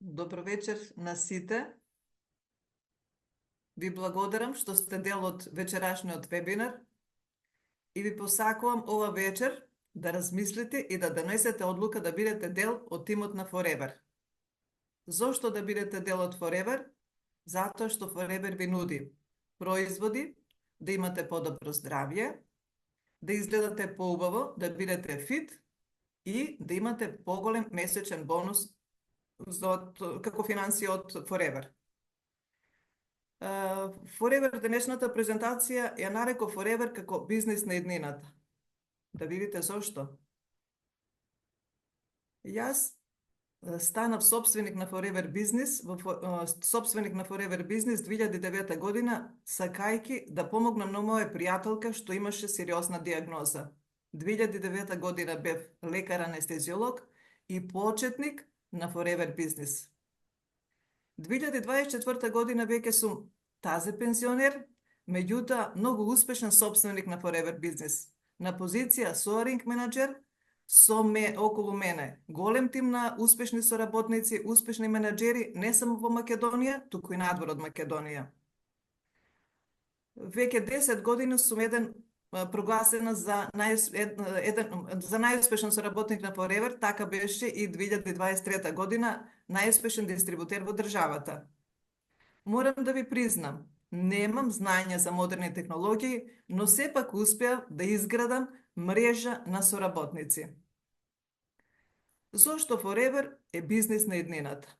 Добро вечер на сите. Ви благодарам што сте дел од вечерашниот вебинар и ви посакувам ова вечер да размислите и да донесете одлука да бидете дел од тимот на Forever. Зошто да бидете дел од Forever? Затоа што Forever ви нуди производи, да имате подобро здравје, да изгледате поубаво, да бидете фит и да имате поголем месечен бонус како финансија од Forever. Forever денешната презентација ја нареков Forever како бизнис на иднината. Да видите зошто. Јас станав собственик на Forever Business, собственик на Forever Business 2009 година, сакајки да помогнам на моја пријателка што имаше сериозна диагноза. 2009 година бев лекар-анестезиолог и почетник на Forever Business. 2024 година веќе сум тазе пензионер, меѓутоа многу успешен собственик на Forever Business. На позиција soaring менеджер, околу мене голем тим на успешни соработници, успешни менеджери, не само во Македонија, туку и надвор од Македонија. Веќе 10 години сум прогласена за најуспешен соработник на Forever, така беше и 2023 година најуспешен дистрибутер во државата. Морам да ви признам, немам знаење за модерни технологии, но сепак успеав да изградам мрежа на соработници. Зошто Forever е бизнис на иднината?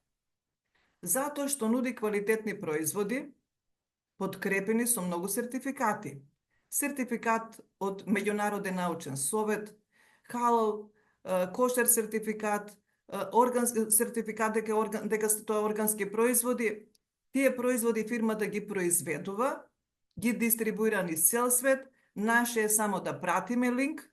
Затоа што нуди квалитетни производи, подкрепени со многу сертификати. Сертификат од Меѓународен научен совет, халал, кошер сертификат, сертификат дека тоа органски производи. Тие производи фирмата ги произведува, ги дистрибуира низ цел свет, наше е само да пратиме линк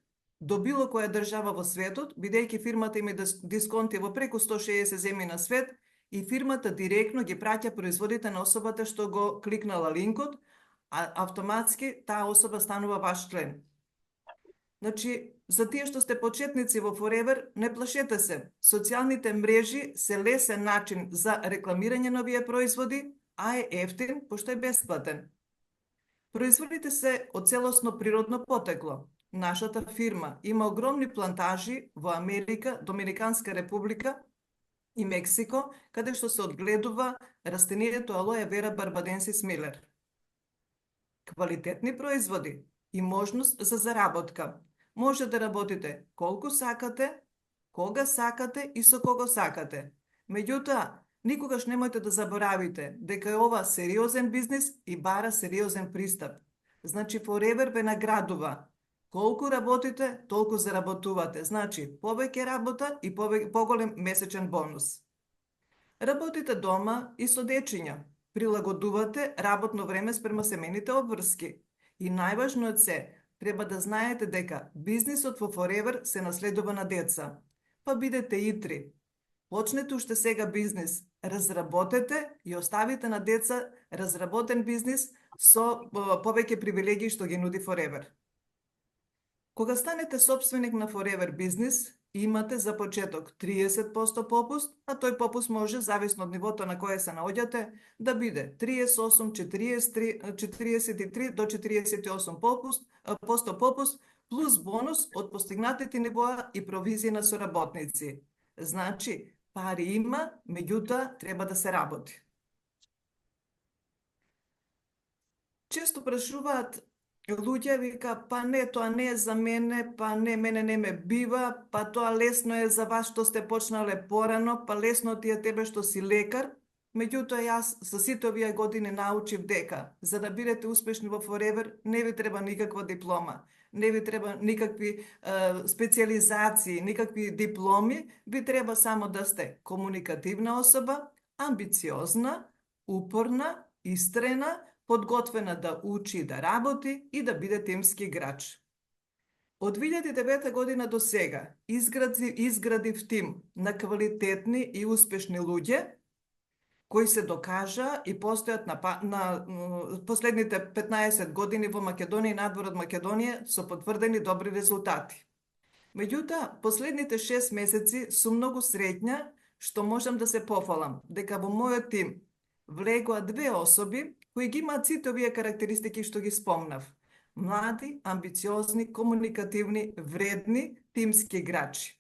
до било која држава во светот, бидејќи фирмата има дисконти во преку 160 земји на свет и фирмата директно ги праќа производите на особата што го кликнала линкот, а автоматски таа особа станува ваш член. Значи, за тие што сте почетници во Forever, не плашете се. Социјалните мрежи се лесен начин за рекламирање на овие производи, а е ефтин, пошто е бесплатен. Производите се од целосно природно потекло. Нашата фирма има огромни плантажи во Америка, Доминиканска република и Мексико, каде што се одгледува растението Aloe Vera barbadensis Miller. Квалитетни производи и можност за заработка. Може да работите колку сакате, кога сакате и со кого сакате. Меѓутоа, никогаш немојте да заборавите дека е ова сериозен бизнис и бара сериозен пристап. Значи, Forever ве наградува. Колку работите, толку заработувате. Значи, повеќе работа и поголем месечен бонус. Работите дома и со дечиња. Прилагодувате работно време спрема семејните обврски. И најважно од се, треба да знаете дека бизнисот во Forever се наследува на деца. Па бидете итри. Почнете уште сега бизнис, разработете и оставите на деца разработен бизнис со повеќе привилегии што ги нуди Forever. Кога станете собственик на Forever Business, имате за почеток 30% попуст, а тој попуст може, зависно од нивото на кое се наоѓате, да биде 38, 43 до 48% попуст, плюс бонус од постигнатите нивоа и провизии на соработници. Значи, пари има, меѓутоа треба да се работи. Често прашуваат луѓе, вика, па не, тоа не е за мене, па не, мене не ме бива, па тоа лесно е за вас што сте почнале порано, па лесно ти е тебе што си лекар. Меѓутоа, јас со сите овие години научив дека за да бидете успешни во Forever не ви треба никаква диплома, не ви треба никакви специализации, никакви дипломи, ви треба само да сте комуникативна особа, амбициозна, упорна, истрена, подготвена да учи и да работи и да биде тимски играч. Од 2009 година до сега изградив тим на квалитетни и успешни луѓе кои се докажа и постојат на последните 15 години во Македонија и надвор од Македонија со потврдени добри резултати. Меѓутоа, последните 6 месеци сум многу среќна што можам да се пофалам дека во мојот тим влегоа две особи кои ги имаат сите овие карактеристики што ги спомнав. Млади, амбициозни, комуникативни, вредни, тимски играчи.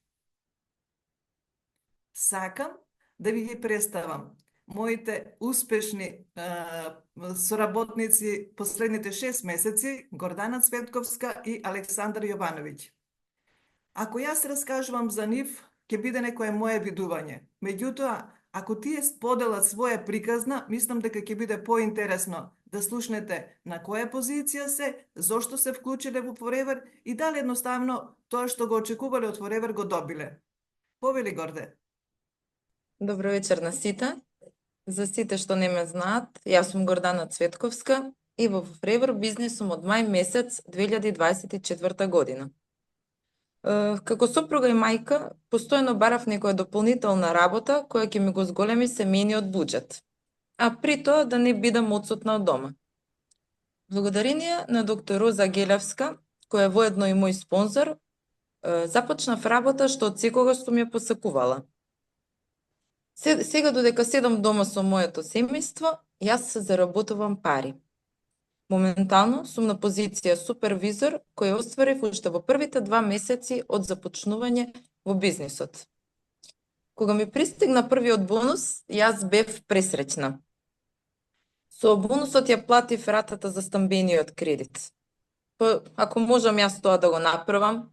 Сакам да ви ги представам моите успешни соработници последните 6 месеци, Гордана Цветковска и Александар Јовановиќ. Ако јас раскажувам за нив, ќе биде некое мое видување. Меѓутоа, ако тие споделат своја приказна, мислам дека ќе биде поинтересно да слушнете на која позиција се, зошто се вклучиле во Forever и дали едноставно тоа што го очекувале од Forever го добиле. Повели, Горде. Добро вечер на сите. За сите што не ме знаат, јас сум Гордана Цветковска и во Forever бизнис сум од мај месец 2024 година. Како сопруга и мајка, постојано барав некоја дополнителна работа која ќе ми го зголеми семејниот буџет, а при тоа да не бидам одсутна од дома. Благодарение на доктор Роза Гелевска, која е воедно и мој спонзор, започнав работа што од секогаш сум ја посакувала. Сега додека седам дома со моето семејство, јас се заработувам пари. Моментално сум на позиција супервизор која остварив уште во првите 2 месеци од започнување во бизнисот. Кога ми пристигна првиот бонус, јас бев пресреќна. Со бонусот ја платив ратата за стамбениот кредит. Ако можам јас тоа да го направам,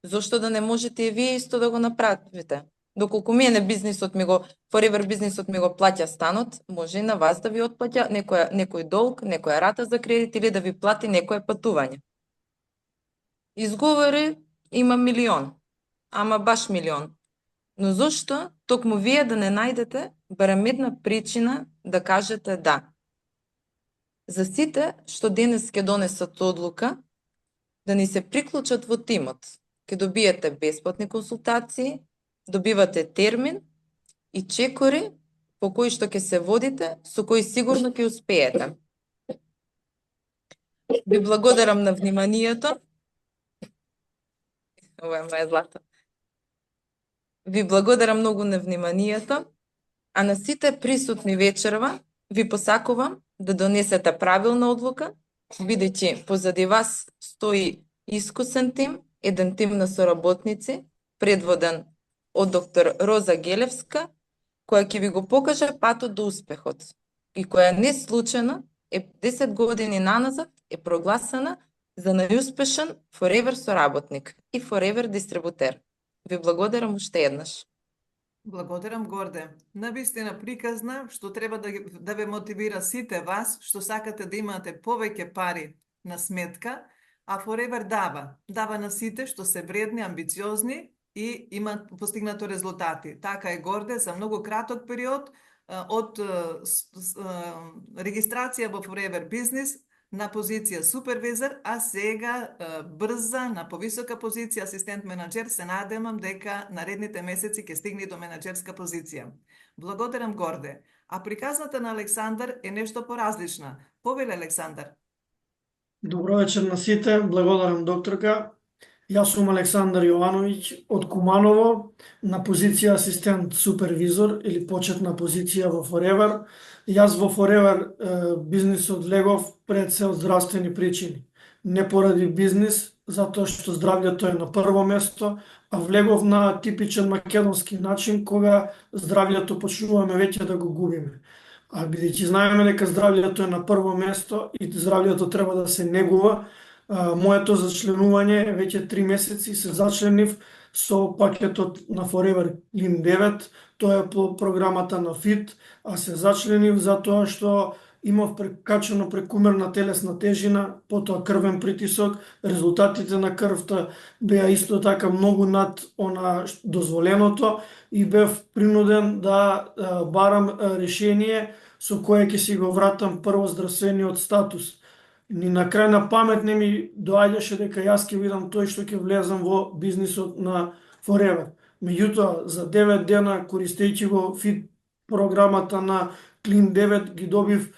зошто да не можете и вие исто да го направите? Доколку мене Forever бизнисот ми го плаќа станот, може и на вас да ви отплаќа некој долг, некоја рата за кредит или да ви плати некое патување. Изговори има милион, ама баш милион. Но зошто токму вие да не најдете барем една причина да кажете да? За сите што денес ќе донесат одлука да ни се приклучат во тимот, ќе добиете бесплатни консултации, добивате термин и чекори по кои што ќе се водите, со кои сигурно ќе успеете. Ви благодарам на вниманието. Ова е моја злата. Ви благодарам многу на вниманието, а на сите присутни вечерва ви посакувам да донесете правилна одлука, бидејќи позади вас стои искусен тим, еден тим на соработници, предводен од доктор Роза Гелевска, која ќе ви го покаже патот до успехот и која не случајно е 10 години наназад е прогласена за најуспешен Forever соработник и Forever дистрибутер. Ви благодарам уште еднаш. Благодарам, Горде. Навистина приказна, што треба да ве мотивира сите вас, што сакате да имате повеќе пари на сметка, а Forever дава на сите што се вредни, амбициозни и имат постигнато резултати. Така е, Горде, за многу краток период од регистрација во Forever Business на позиција супервизор, а сега брза на повисока позиција асистент менаџер, се надевам дека наредните месеци ќе стигне до менаџерска позиција. Благодарам, Горде. А приказната на Александар е нешто поразлична. Повели, Александар. Добро вечер на сите, благодарам докторка. Јас сум Александар Јовановиќ од Куманово, на позиција асистент супервизор или почетна позиција во Forever. Јас во Forever бизнисот влегов пред се од здравствени причини. Не поради бизнис, затоа што здравјето е на прво место, а влегов на типичен македонски начин, кога здравјето почнуваме веќе да го губиме. А бидејќи знаеме дека здравјето е на прво место и здравјето треба да се негува, моето зачленување веќе 3 месеци се зачленив со пакетот на Forever Clean 9, тоа е по програмата на ФИТ, а се зачленив затоа што имав прекачено прекумерна телесна тежина, потоа крвен притисок, резултатите на крвта беа исто така многу над она дозволеното и бев принуден да барам решение со кое ќе си го вратам прво здравствениот статус. Ни на крај на памет не ми доаѓаше дека јас ќе видам тој што ќе влезам во бизнисот на Forever. Меѓутоа, за 9 дена, користејќи го ФИТ програмата на Clean 9, ги добив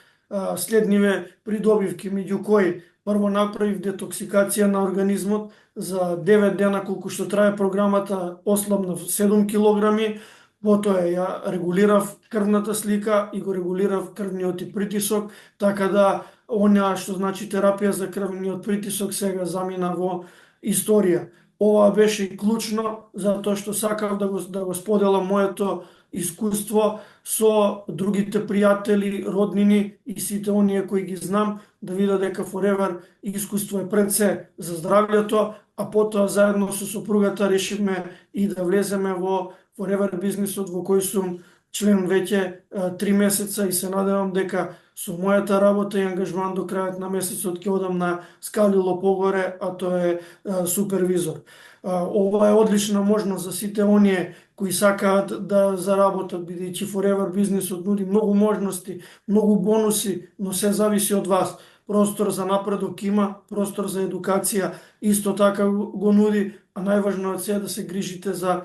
следниве придобивки, меѓу кои прво направив детоксикација на организмот, за 9 дена колку што трае програмата ослабнав 7 килограми, Потоа ја регулирав крвната слика и го регулирав крвниот и притисок, така да она што значи терапија за крвниот притисок сега замина во историја. Ова беше и клучно затоа што сакав да го споделам моето искуство со другите пријатели, роднини и сите оние кои ги знам, да видат дека Forever искуство е пред се за здравјето, а потоа заедно со сопругата решивме и да влеземе во Forever бизнисот во кој сум член веќе 3 месеца и се надевам дека со мојата работа и ангажман до крајот на месецот ќе одам на скалило погоре, а тоа е супервизор. Ова е одлична можност за сите оние кои сакаат да заработат, бидејќи Forever бизнисот нуди многу можности, многу бонуси, но се зависи од вас. Простор за напредок има, простор за едукација исто така го нуди, а најважно од се е да се грижите за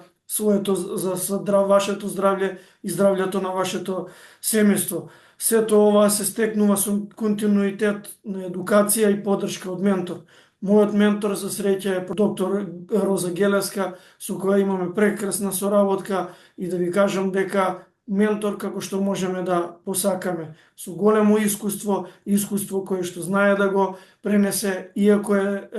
вашето здравје и здравјето на вашето семејство. Сето ова се стекнува со континуитет на едукација и поддршка од ментор. Мојот ментор за среќа е доктор Роза Гелеска, со која имаме прекрасна соработка и да ви кажам дека ментор како што можеме да посакаме. Со големо искуство кое што знае да го пренесе, иако е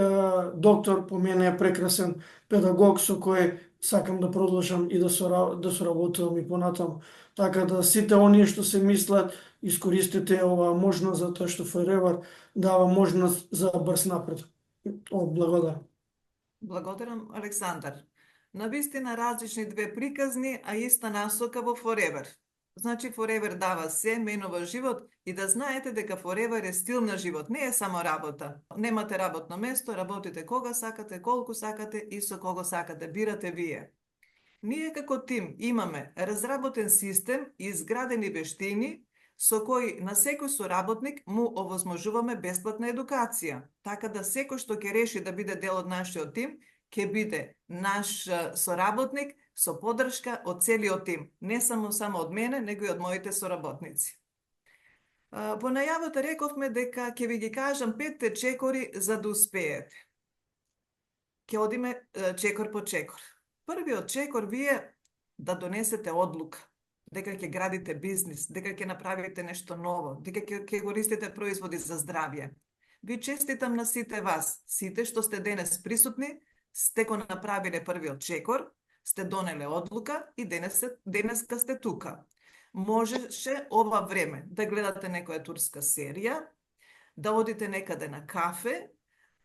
доктор, по мене е прекрасен педагог со кој сакам да продолжам и да соработувам и понатаму. Така да сите оние што се мислат, искористете оваа можност затоа што Forever дава можност за брз напред. Благодарам. Благодарам, Александар. Навистина различни две приказни, а иста насока во Forever. Значи Forever дава се, менува живот и да знаете дека Forever е стил на живот, не е само работа. Немате работно место, работите кога сакате, колку сакате и со кого сакате, бирате вие. Ние како тим имаме разработен систем и изградени вештини со кои на секој соработник му овозможуваме бесплатна едукација, така да секој што ќе реши да биде дел од нашиот тим, ќе биде наш соработник со поддршка од целиот тим, не само од мене, него и од моите соработници. Во најавата рековме дека ќе ви ги кажам 5 чекори за да успеете. Ќе одиме чекор по чекор. Првиот чекор вие да донесете одлука дека ќе градите бизнис, дека ќе направите нешто ново, дека ќе користите производи за здравје. Ви честитам на сите вас, сите што сте денес присутни, сте го направиле првиот чекор, сте донеле одлука и денеска сте тука. Можеше ова време да гледате некоја турска серија, да одите некаде на кафе,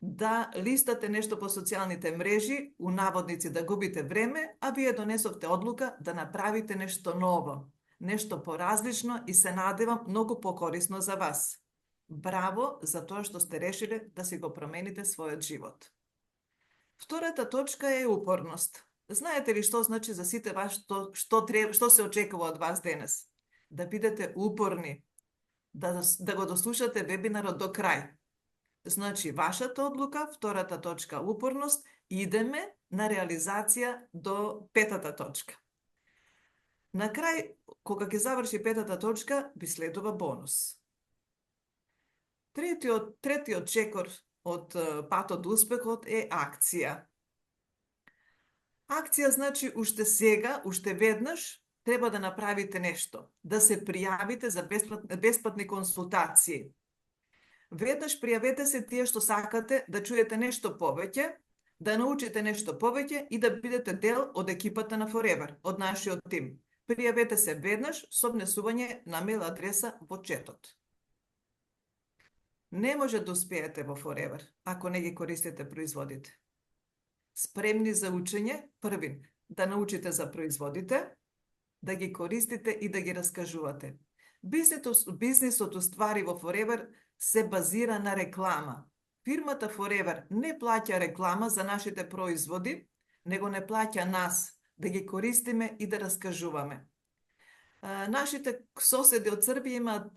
да листате нешто по социјалните мрежи, у наводници да губите време, а вие донесовте одлука да направите нешто ново, нешто поразлично и се надевам многу покорисно за вас. Браво за тоа што сте решиле да си го промените својот живот. Втората точка е упорност. Знаете ли што значи за сите вас што се очекува од вас денес? Да бидете упорни, да го дослушате вебинарот до крај. Значи, вашата одлука, втората точка, упорност, идеме на реализација до 5-та точка. На крај, кога ќе заврши 5-та точка, би следува бонус. Третиот чекор од патот до успехот е акција. Акција значи уште сега, уште веднаш, треба да направите нешто, да се пријавите за бесплатни консултации. Веднаш пријавете се тие што сакате да чуете нешто повеќе, да научите нешто повеќе и да бидете дел од екипата на Forever, од нашиот тим. Пријавете се веднаш со внесување на мејл адреса во четот. Не може да успеете во Forever ако не ги користите производите. Спремни за учење, првин, да научите за производите, да ги користите и да ги раскажувате. Бизнисот уствари во Forever се базира на реклама. Фирмата Forever не плаќа реклама за нашите производи, него не плаќа нас да ги користиме и да раскажуваме. Нашите соседи од Србија имаат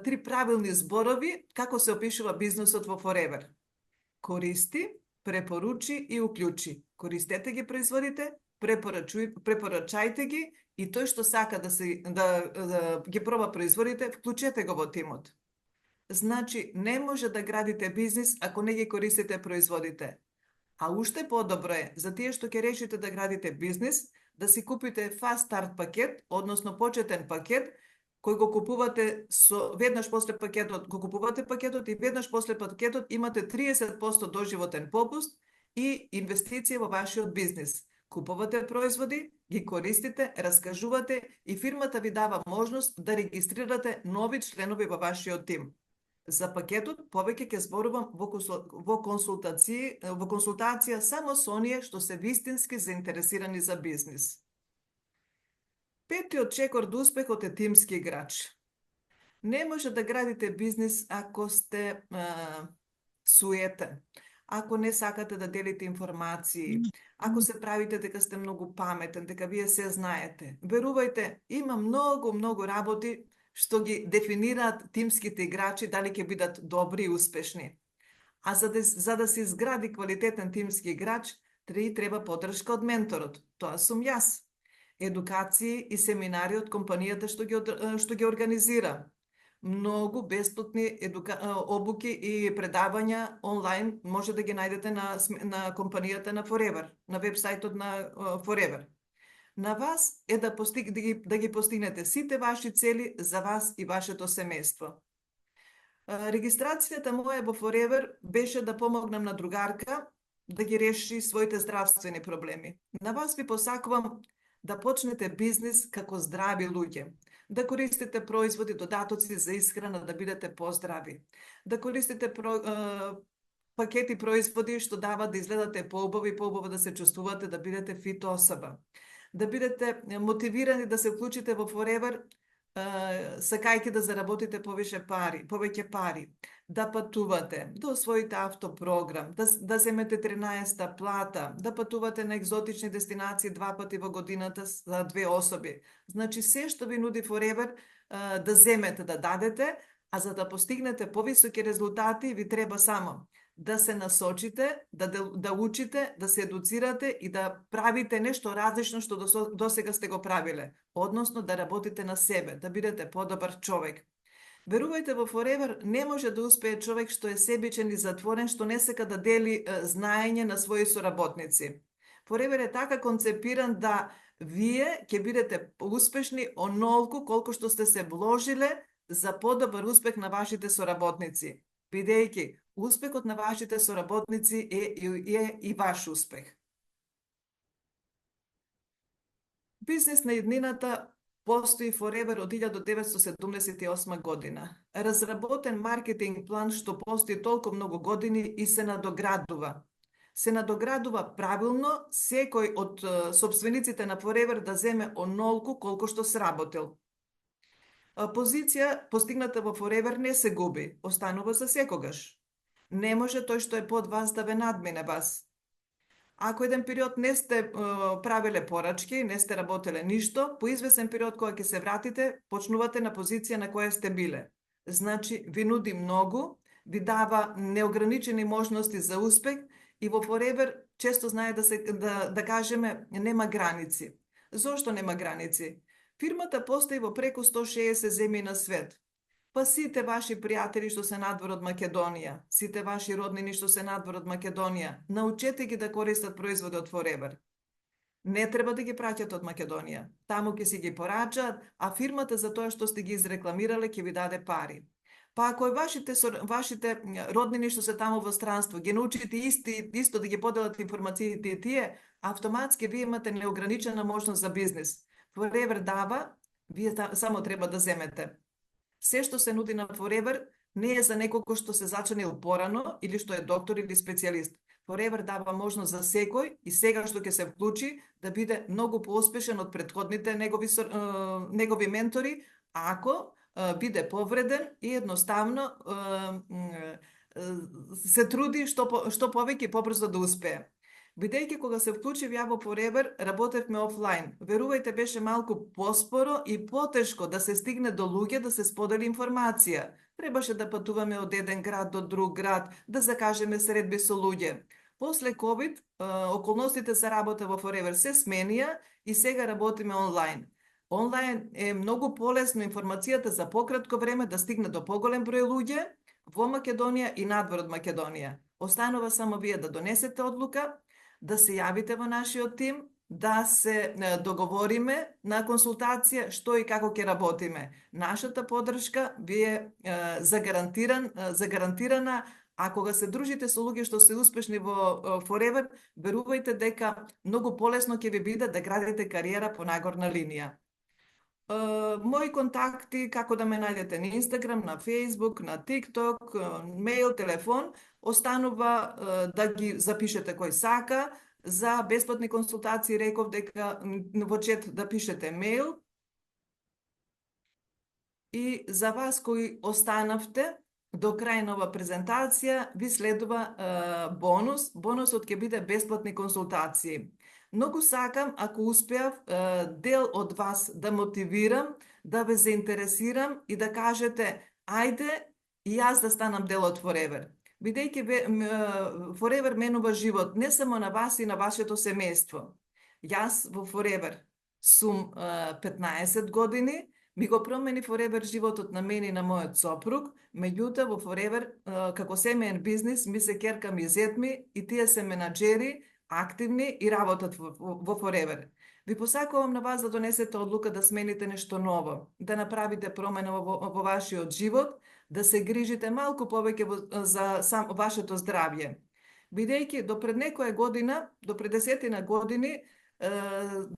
три правилни зборови како се опишува бизнисот во Forever. Користи, препоручи и уклучи. Користете ги производите, препорачајте ги и тој што сака да ги проба производите, вклучете го во тимот. Значи, не може да градите бизнис ако не ги користите производите. А уште подобро е, за тие што ќе решите да градите бизнис, да си купите Fast Start пакет, односно почетен пакет, кој го купувате веднаш после пакетот, го купувате пакетот и веднаш после пакетот имате 30% доживотен попуст и инвестиција во вашиот бизнис. Купувате производи, ги користите, раскажувате и фирмата ви дава можност да регистрирате нови членови во вашиот тим. За пакетот повеќе ќе зборувам во консултација само со оние што се вистински заинтересирани за бизнис. Петиот чекор до успехот е тимски играч. Не може да градите бизнис ако сте суетен, ако не сакате да делите информации, ако се правите дека сте многу паметен, дека вие се знаете. Верувајте, има многу работи што ги дефинираат тимските играчи дали ќе бидат добри и успешни. А за да се изгради квалитетен тимски играч, треба поддршка од менторот. Тоа сум јас. Едукации и семинари од компанијата што ги организира. Многу бесплатни обуки и предавања онлайн може да ги најдете на компанијата на Forever, на вебсајтот на Forever. На вас е да ги постигнете сите ваши цели за вас и вашето семејство. Регистрацијата моја во Forever беше да помогнам на другарка да ги реши своите здравствени проблеми. На вас ви посакувам да почнете бизнис како здрави луѓе, да користите производи, додатоци за исхрана, да бидете поздрави, да користите пакети производи што дават да изгледате поубаво да се чувствувате, да бидете фит особа, да бидете мотивирани да се вклучите во Forever, сакајќи да заработите повеќе пари, да патувате, да освоите автопрограм, да земете 13-та плата, да патувате на екзотични дестинации 2 пати во годината за 2 особи. Значи, се што ви нуди Forever, да земете, да дадете, а за да постигнете повисоки резултати, ви треба само да се насочите, да учите, да се едуцирате и да правите нешто различно што досега сте го правиле. Односно, да работите на себе, да бидете подобар човек. Верувајте, во Forever не може да успее човек што е себичен и затворен, што не сака да дели знаење на своји соработници. Forever е така концепиран да вие ќе бидете успешни онолку колку што сте се вложиле за подобар успех на вашите соработници, бидејќи успехот на вашите соработници е и ваш успех. Бизнес на иднината постои Forever од 1978 година. Разработен маркетинг план што постои толку многу години и се надоградува. Се надоградува правилно секој од собствениците на Forever да земе онолку колку што сработил. Позиција постигната во Forever не се губи, останува за секогаш. Не може тој што е под вас да ве надмине вас. Ако еден период не сте правиле порачки, не сте работеле ништо, по извесен период кога ќе се вратите, почнувате на позиција на која сте биле. Значи, ви нуди многу, ви дава неограничени можности за успех и во Forever често знае да кажеме нема граници. Зошто нема граници? Фирмата постои во преку 160 земји на свет. Па сите ваши пријатели што се надвор од Македонија, сите ваши роднини што се надвор од Македонија, научете ги да користат производи од Forever. Не треба да ги праќат од Македонија. Таму ќе си ги порачаат, а фирмата за тоа што сте ги изрекламирале ќе ви даде пари. Па ако вашите роднини што се таму во странство ги научите исто да ги поделат информациите тие, автоматски вие имате неограничена можност за бизнес. Forever дава, вие само треба да земете. Се што се нуди на Forever не е за некој што се зачанил порано или што е доктор или специјалист. Forever дава можност за секој и сега што ќе се вклучи да биде многу поуспешен од претходните негови ментори, ако биде повреден и едноставно се труди што повеќе и побрзо да успее. Бидејќи кога се вклучив ја во Forever, работевме офлайн. Верувајте, беше малку поспоро и потешко да се стигне до луѓе да се сподели информација. Требаше да патуваме од еден град до друг град, да закажеме средби со луѓе. После COVID, околностите за работа во Forever се сменија и сега работиме онлайн. Онлайн е многу полесно информацијата за пократко време да стигне до поголем број луѓе во Македонија и надвор од Македонија. Останува само вие да донесете одлука, да се јавите во нашиот тим да се договориме на консултација што и како ќе работиме. Нашата подршка ви е загарантирана, а кога се дружите со луѓе што се успешни во Forever, верувајте дека многу полесно ќе ви биде да градите кариера по нагорна линија. Мои контакти, како да ме најдете на Инстаграм, на Фейсбук, на ТикТок, мејл, телефон, останува да ги запишете кој сака. За бесплатни консултации реков дека во чет да пишете мејл. И за вас кои останавте до крај на ова презентација, ви следува бонус. Бонусот ќе биде бесплатни консултации. Многу сакам, ако успеав, дел од вас да мотивирам, да ве заинтересирам и да кажете, ајде и јас да станам дел од Forever. Бидејќи Forever менува живот не само на вас и на вашето семејство. Јас во Forever сум 15 години, ми го промени Forever животот на мене и на мојот сопруг, меѓутоа во Forever како семеен бизнис ми се керкам и зетми и тие се менаџери, активни и работат во Forever. Ви посакувам на вас да донесете одлука да смените нешто ново, да направите промена во вашиот живот, да се грижите малку повеќе за вашето здравје. Бидејќи до пред некоја година, до пред 10 години,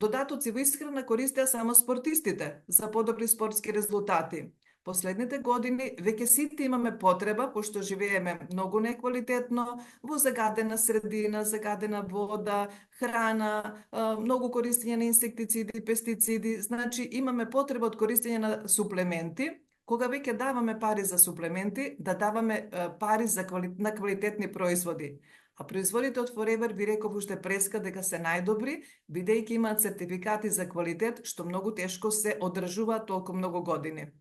додатоци во исхрана користеа само спортистите за подобри спортски резултати. Последните години веќе сите имаме потреба, пошто живееме многу неквалитетно, во загадена средина, загадена вода, храна, многу користење на инсектициди, пестициди, значи имаме потреба од користење на суплементи. Кога веќе даваме пари за суплементи, да даваме пари на квалитетни производи. А производите од Forever ви реков уште преска дека се најдобри, бидејќи имаат сертификати за квалитет, што многу тешко се одржуваат толку многу години.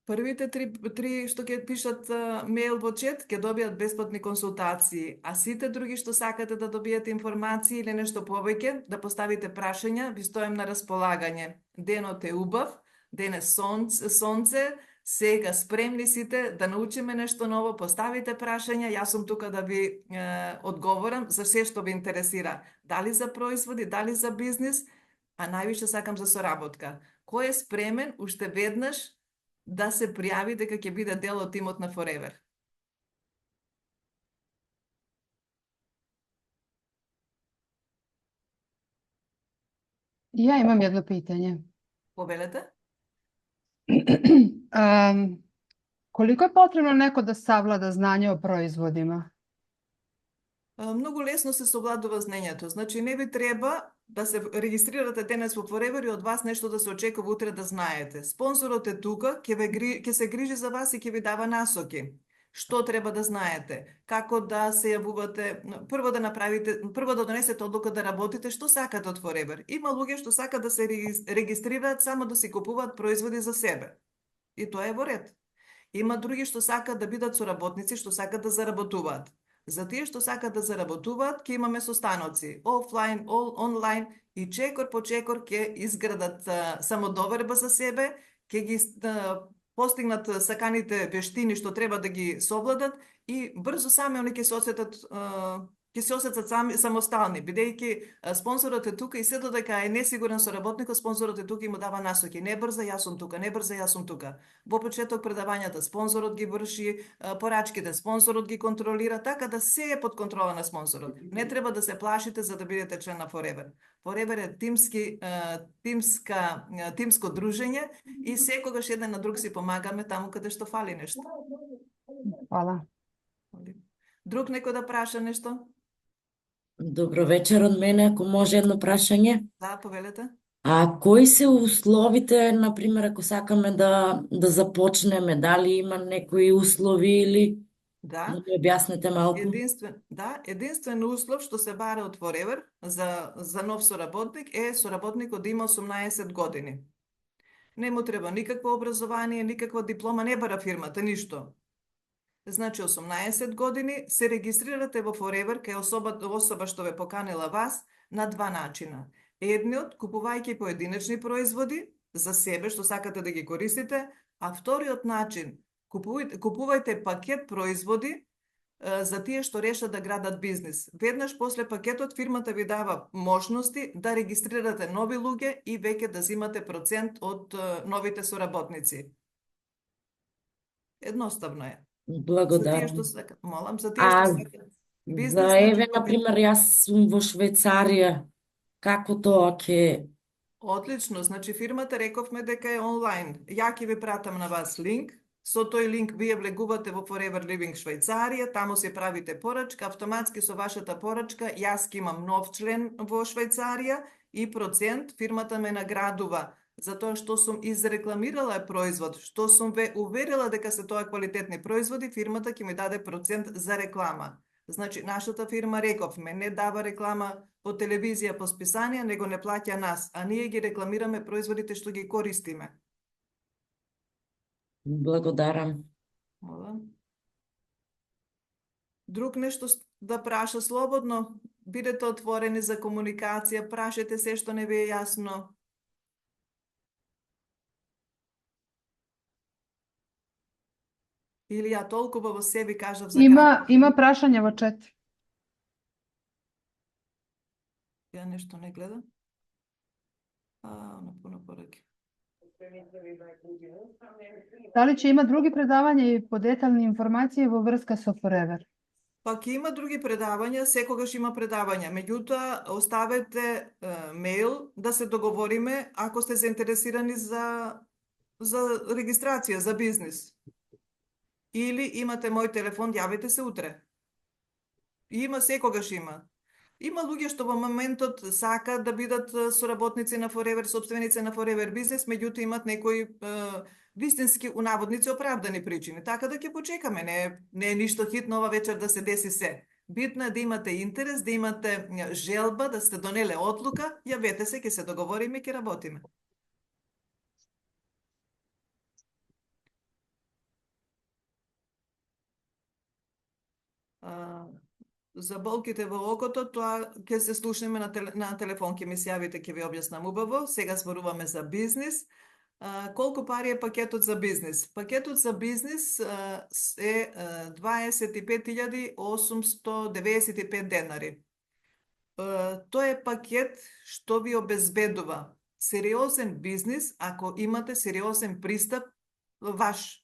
Првите три што ќе пишат мејл во чет, ќе добијат бесплатни консултации, а сите други што сакате да добиете информации или нешто повеќе, да поставите прашања, ви стојам на располагање. Денот е убав, ден е сонце, сега спремни сите да научиме нешто ново, поставите прашања, јас сум тука да ви одговорам за се што ви интересира. Дали за производи, дали за бизнис, а највише сакам за соработка. Кој е спремен уште веднаш да се пријави дека ќе биде дел од тимот на Forever? Ja imam jedno pitanje. Повелете? Koliko je potrebno neko da savlada znanje o proizvodima? Многу лесно се совладува знаењето. Значи не ви треба да се регистрирате денес во Forever и од вас нешто да се очекува утре да знаете. Спонзорот е тука, ќе се грижи за вас и ќе ви дава насоки. Што треба да знаете, како да се јавувате, прво да донесете одлука да работите, што сакате од Forever. Има луѓе што сакат да се регистрираат само да си купуваат производи за себе. И тоа е во ред. Има други што сакат да бидат соработници, што сакат да заработуваат. За тие што сакат да заработуваат, ќе имаме состаноци, офлайн, онлайн, и чекор по чекор ќе изградат самодоверба за себе, ќе ги постигнат саканите вештини што треба да ги совладат и брзо сами они ќе се осетат самостални, бидејќи спонзорот е тука и се додека е несигурен соработникот, спонзорот е тука и му дава насоки. Не брза, јас сум тука, не брза, јас сум тука. Во почеток предавањата спонзорот ги врши порачките, спонзорот ги контролира, така да се е под контрола на спонзорот. Не треба да се плашите за да бидете член на Forever. Forever е тимско дружење и секогаш еден на друг си помагаме таму каде што фали нешто. Hvala. Друг некој да праша нешто? Добро вечер од мене, ако може едно прашање. Да, повелете. А кои се условите, например, ако сакаме да започнеме, дали има некои услови или Да. да ми објасните малку? Единствен услов што се бара од Forever за нов соработник е соработникот да има 18 години. Не му треба никакво образование, никаква диплома, не бара фирмата, ништо. Значи 18 години се регистрирате во Forever кај особа што ве поканила вас на два начина. Едниот, купувајќи поединечни производи за себе што сакате да ги користите, а вториот начин, купувајте пакет производи за тие што решат да градат бизнис. Веднаш после пакетот фирмата ви дава можности да регистрирате нови луѓе и веќе да земате процент од новите соработници. Едноставно е. За тие Благодарам. што сакат, молам, за тие А што сакат бизнис, за значи, еве, например, јас сум во Швајцарија, како тоа ќе... Одлично, значи фирмата рековме дека е онлайн. Ја ќе ви пратам на вас линк. Со тој линк вие влегувате во Forever Living Швајцарија, таму се правите порачка, автоматски со вашата порачка јас ќе имам нов член во Швајцарија и процент фирмата ме наградува за тоа што сум изрекламирала производ, што сум ве уверила дека се тоа квалитетни производи, фирмата ќе ми даде процент за реклама. Значи, нашата фирма, рековме, не дава реклама по телевизија, по списанија, него не плаќа нас, а ние ги рекламираме производите што ги користиме. Благодарам. Молам. Друг нешто да праша слободно, бидете отворени за комуникација, прашете се што не ви е јасно. Или ја толкова во себе кажав за Има прашања во чат. Ја нешто не гледам. Напуно пораки. Дали ќе има други предавања и подетални информации во врска со Forever? Па ќе има други предавања, секогаш има предавања. Меѓутоа, оставете мејл да се договориме ако сте заинтересирани за регистрација, за бизнис. Или имате мој телефон, јавете се утре. Има, секогаш има. Има луѓе што во моментот сакаат да бидат соработници на Forever, собственици на Forever бизнес, меѓутоа имат некои вистински, унаводници, оправдани причини. Така да ќе почекаме, не е ништо хитно ова вечер да се деси се. Битно е да имате интерес, да имате желба, да сте донеле одлука, јавете се, ќе се договориме и ќе работиме. За болките во окото, тоа ќе се слушнеме на телефон, ќе ми се јавите, ќе ви објаснам убаво. Сега зборуваме за бизнис. Колку пари е пакетот за бизнис? Пакетот за бизнис е 25.895 денари. Тоа е пакет што ви обезбедува сериозен бизнис ако имате сериозен пристап ваш.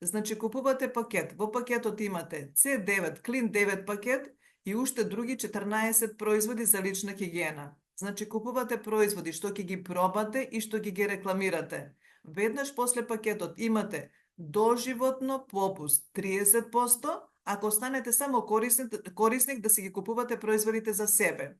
Значи, купувате пакет. Во пакетот имате C9, Clean 9 пакет и уште други 14 производи за лична хигиена. Значи, купувате производи што ќе ги пробате и што ќе ги рекламирате. Веднаш после пакетот имате доживотно попуст 30%, ако останете само корисник да си ги купувате производите за себе.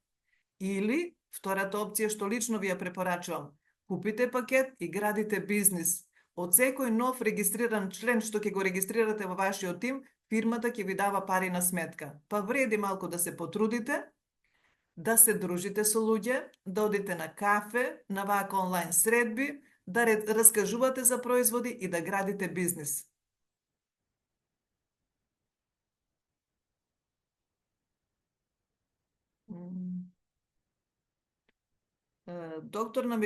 Или, втората опција што лично ви ја препорачувам, купите пакет и градите бизнис. Од секој нов регистриран член што ќе го регистрирате во вашиот тим, фирмата ќе ви дава пари на сметка. Па вреди малку да се потрудите, да се дружите со луѓе, да одите на кафе, на вака онлайн средби, да раскажувате за производи и да градите бизнис. Доктор на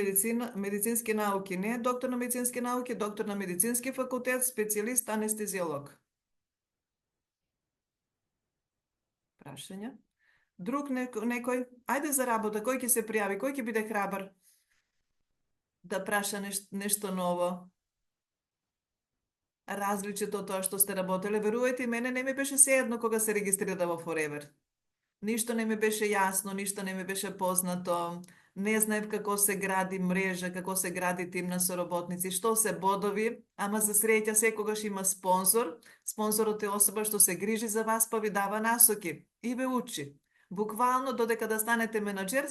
медицински науки, не доктор на медицински науки, доктор на медицински факултет, специјалист анестезиолог. Прашања? Друг некој? Ајде за работа, кој ќе се пријави, кој ќе биде храбар да праша нешто ново? Различито од тоа што сте работеле, верувајте, мене не ми беше сеедно кога се регистрира во Forever. Ништо не ми беше јасно, ништо не ми беше познато. Не знаев како се гради мрежа, како се гради тим на соработници, што се бодови, ама за среќа секогаш има спонзор. Спонзорот е особа што се грижи за вас, па ви дава насоки и ве учи. Буквално додека да станете менаџер,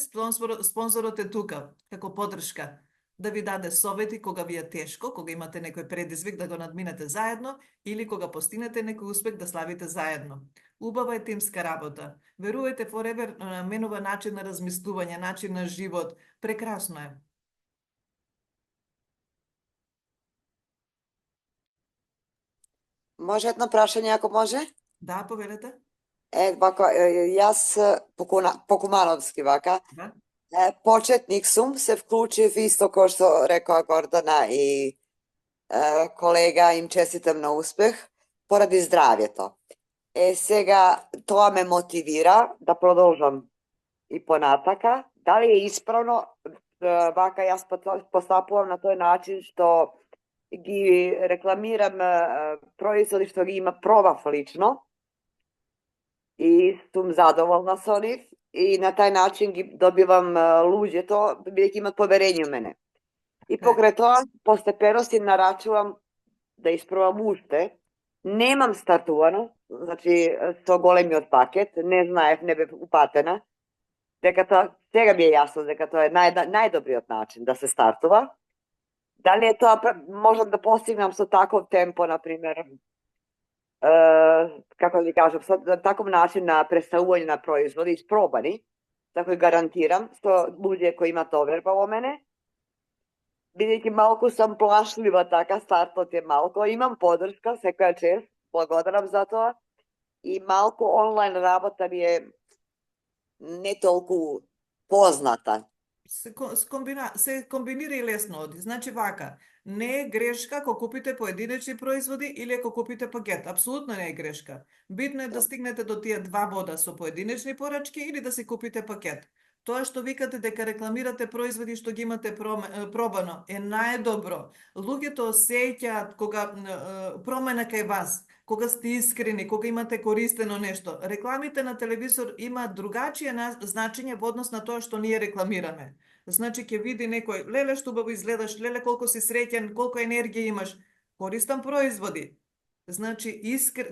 спонзорот е тука, како поддршка, да ви даде совети кога ви е тешко, кога имате некој предизвик да го надминете заедно или кога постигнете некој успех да славите заедно. Убава е тимска работа. Верувајте, Forever менува начин на размислување, начин на живот. Прекрасно е. Може едно прашање, ако може? Да, повелете. Вака, јас по кумановски вака. Да. Почетник сум, се вклучив исто кој што рекоа Гордана и колега, им честитам на успех, поради здравјето. Сега, тоа ме мотивира да продолжам и понатака. Дали е исправно, вака јас постапувам на тој начин што ги рекламирам производи што ги пробав лично и сум задоволна со нив и на тај начин ги добивам луѓето, бидејќи имат поверење у мене. И покрај тоа, постепено си нарачувам да испробам уште. Немам стартувано, значи со големиот пакет, не знаев, не бев упатена, дека тоа, сега ми е јасно дека тоа е најдобриот начин да се стартува. Дали е тоа можам да постигнам со таков темпо, например, како да ви кажам, со таков начин на представување на производи испробани, така гарантирам, со луѓе кои имат доверба во мене, бидејќи малку сум плашлива, така, стартот е малку, имам поддршка секоја чест, благодарам за тоа, и малку онлайн работа ми е не толку позната. Се комбинира и лесно оди. Значи вака, не е грешка ако купите поединечни производи или ако купите пакет. Апсолутно не е грешка. Битно е да стигнете до тие 2 бода со поединечни порачки или да си купите пакет. Тоа што викате дека рекламирате производи што ги имате пробано е најдобро. Луѓето осеќаат кога промена кај вас, кога сте искрени, кога имате користено нешто. Рекламите на телевизор имаат другачие значење во однос на тоа што ние рекламираме. Значи ќе види некој, леле што убаво изгледаш, леле колку си среќен, колку енергија имаш. Користам производи. Значи,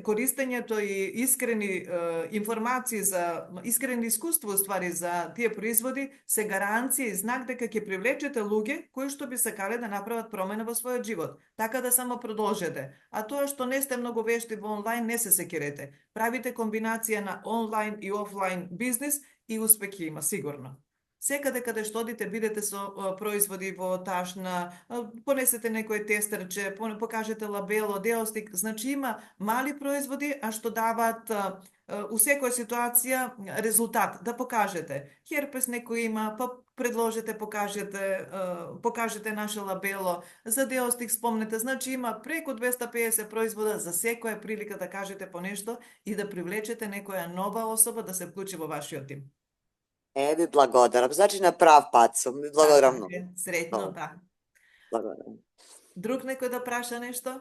користењето и искрени информации за искрени искуство ствари за тие производи се гаранција и знак дека ќе привлечете луѓе кои што би сакале да направат промена во својот живот. Така да само продолжете. А тоа што не сте многу вешти во онлайн, не се секирете. Правите комбинација на онлайн и офлайн бизнис и успех ќе има сигурно. Секаде каде што одите, бидете со производи во ташна, понесете некој тестерче, покажете лабело, деостик, значи има мали производи, а што даваат у секоја ситуација резултат, да покажете. Херпес некој има, па предложете, покажете наше лабело, за деостик спомнете, значи има преку 250 производа, за секоја прилика да кажете по нешто и да привлечете некоја нова особа да се вклучи во вашиот тим. Ви благодарам. Значи на прав пат сум. Ви благодарам многу. Среќно, да. Благодарам. Друг некој да праша нешто?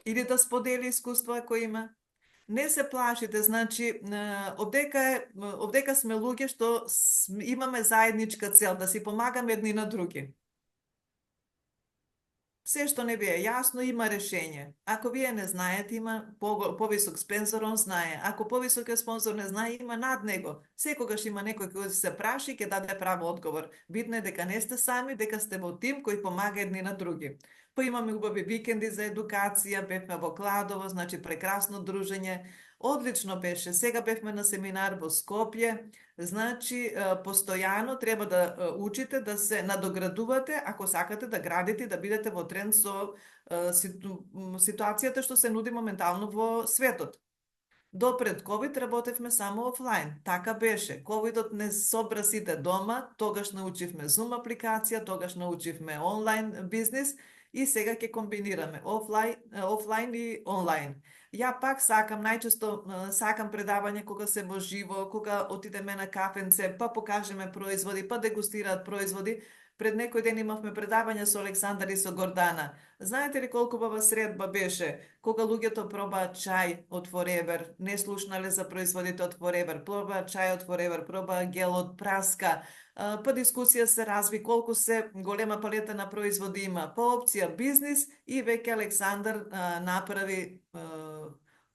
Или да сподели искуство ако има? Не се плашите, значи, овдека сме луѓе што имаме заедничка цел, да си помагаме едни на други. Се што не ви е јасно, има решење. Ако вие не знаете, има повисок спонзор, он знае. Ако повисокиот спонзор не знае, има над него. Секогаш има некој кој се праши и ќе даде право одговор. Битно е дека не сте сами, дека сте во тим кој помага едни на други. Па имаме убави викенди за едукација, бевме во Кладово, значи прекрасно дружење. Одлично беше. Сега бевме на семинар во Скопје. Значи, постојано треба да учите, да се надоградувате, ако сакате да градите и да бидете во тренд со ситуацијата што се нуди моментално во светот. До пред ковид работевме само офлайн. Така беше. Ковидот не собра сите дома, тогаш научивме Zoom апликација, тогаш научивме онлайн бизнис и сега ќе комбинираме офлайн и онлайн. Ја пак сакам, најчесто сакам предавање кога се во живо, кога отидеме на кафенце, па покажеме производи, па дегустираат производи. Пред некој ден имавме предавање со Александар и со Гордана. Знаете ли колку бава средба беше кога луѓето пробаат чај од Forever, не слушнале за производите од Forever, пробаат чај од Forever, пробаат гел од праска, па дискусија се разви колку се голема палета на производи има, па опција бизнис и веќе Александар направи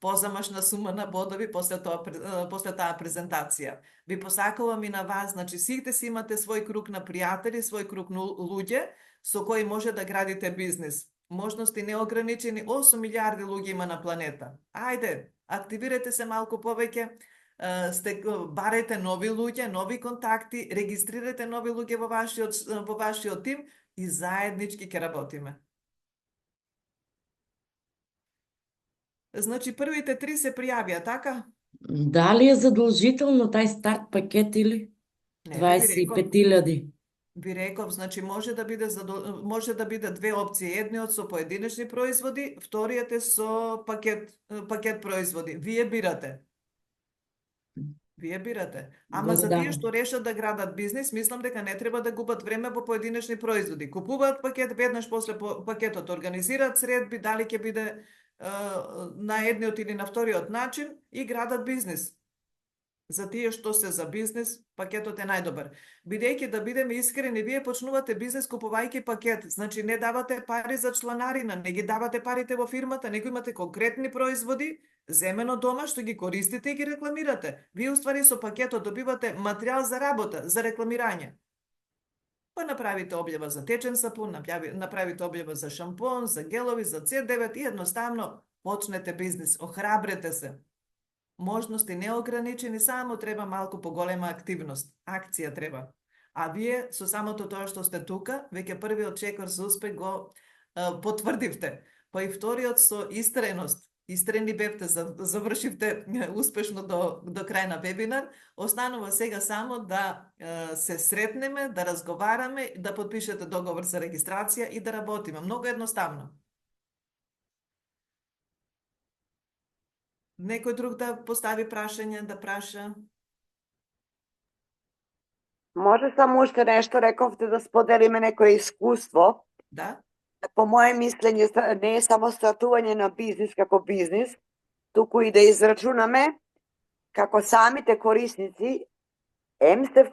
позамашна сума на бодови после таа презентација. Ви посакувам и на вас, значи сите си имате свој круг на пријатели, свој круг на луѓе со кои може да градите бизнис. Можности неограничени, 8 милиарди луѓе има на планета. Ајде, активирайте се малку повеќе, барајте нови луѓе, нови контакти, регистрирате нови луѓе во вашиот тим и заеднички ќе работиме. Значи, првите 3 се пријавија, така? Дали е задолжително тај старт пакет или Не, би ви рекол. 25.000? Ви реков, значи може да биде две опции. Едниот со поединечни производи, вториот е со пакет производи. Вие бирате. Вие бирате. Ама за тие Да. што решат да градат бизнис, мислам дека не треба да губат време во поединечни производи. Купуваат пакет, веднаш после пакетот организираат средби, дали ќе биде на едниот или на вториот начин и градат бизнис. За тие што се за бизнис, пакетот е најдобар. Бидејќи, да бидеме искрени, вие почнувате бизнис купувајќи пакет, значи не давате пари за чланарина, не ги давате парите во фирмата, него имате конкретни производи, земено дома, што ги користите и ги рекламирате. Вие уствари со пакетот добивате материјал за работа, за рекламирање. Па направите објава за течен сапун, направите објава за шампон, за гелови, за C9 и едноставно почнете бизнис, охрабрете се. Можности неограничени, само треба малку поголема активност. Акција треба. А вие со самото тоа што сте тука, веќе првиот чекор за успех го потврдивте. Па и вториот со истреност. Истрени бевте, завршивте успешно до крај на вебинар. Останува сега само да се сретнеме, да разговараме, да подпишете договор за регистрација и да работиме. Многу едноставно. Некој друг да постави прашање, да праша? Може само уште нешто, рековте да споделиме некое искуство. Да? По моje мислење не е само стартување на бизнис како бизнис, туку и да израчунаме како самите корисници ем се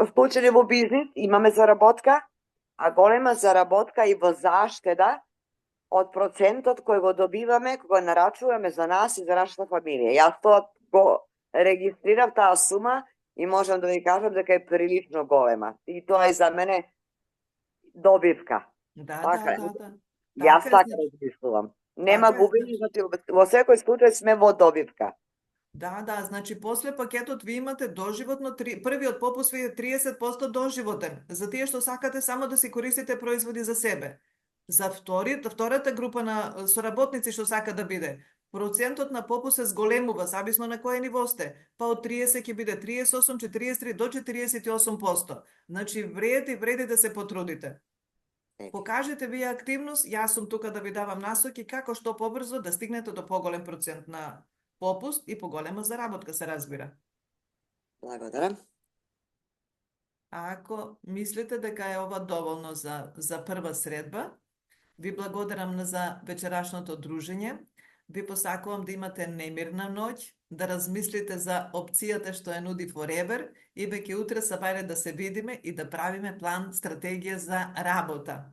вклучени во бизнис, имаме заработка, а голема заработка и во заштеда од процентот кој го добиваме, кој го нарачуваме за нас и за нашата фамилија. Јас тоа го регистрирав таа сума и можам да ви кажам дека е прилично голема. И тоа е за мене добивка. Да, Така е. да. Јас Така е, така значи. размислувам. Нема Така е, губење, значи во секој случај сме во добивка. Да, значи после пакетот ви имате доживотно, првиот попуст ви е 30% доживотен, за тие што сакате само да си користите производи за себе. За втората група на соработници што сака да биде, процентот на попуст се зголемува, зависно на кое ниво сте. Па од 30 ќе биде 38, 43 до 48%. Значи вреди да се потрудите. Покажете вие активност, јас сум тука да ви давам насоки како што побрзо да стигнете до поголем процент на попуст и поголема заработка, се разбира. Благодарам. Ако мислите дека е ова доволно за прва средба, ви благодарам за вечерашното дружење. Ви посакувам да имате немирна ноќ, да размислите за опцијата што ја нуди Forever и веќе утре сабајле да се видиме и да правиме план, стратегија за работа.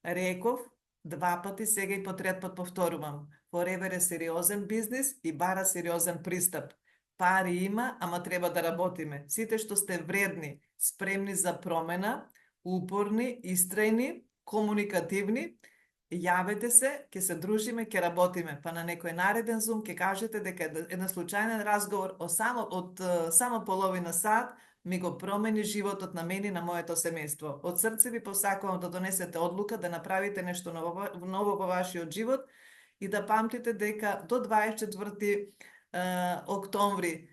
Реков, 2 пати, сега и по трет пат повторувам. Forever е сериозен бизнис и бара сериозен пристап. Пари има, ама треба да работиме. Сите што сте вредни, спремни за промена, упорни, истрајни, комуникативни, јавете се, ќе се дружиме, ќе работиме. Па на некој нареден Zoom ќе кажете дека еден случајен разговор од само половина сат ми го промени животот на мене и на моето семејство. Од срце ви посакувам да донесете одлука, да направите нешто ново во вашиот живот и да памтите дека до 24 октомври,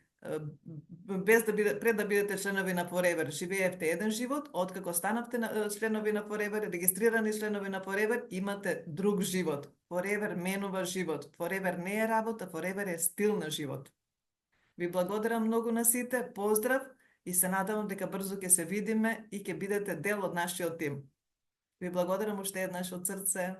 пред да бидете членови на Forever, живеевте еден живот, откако станавте членови на Forever, регистрирани членови на Forever, имате друг живот. Forever менува живот. Forever не е работа, Forever е стил на живот. Ви благодарам многу на сите, поздрав и се надевам дека брзо ќе се видиме и ќе бидете дел од нашиот тим. Ви благодарам уште еднаш од срце.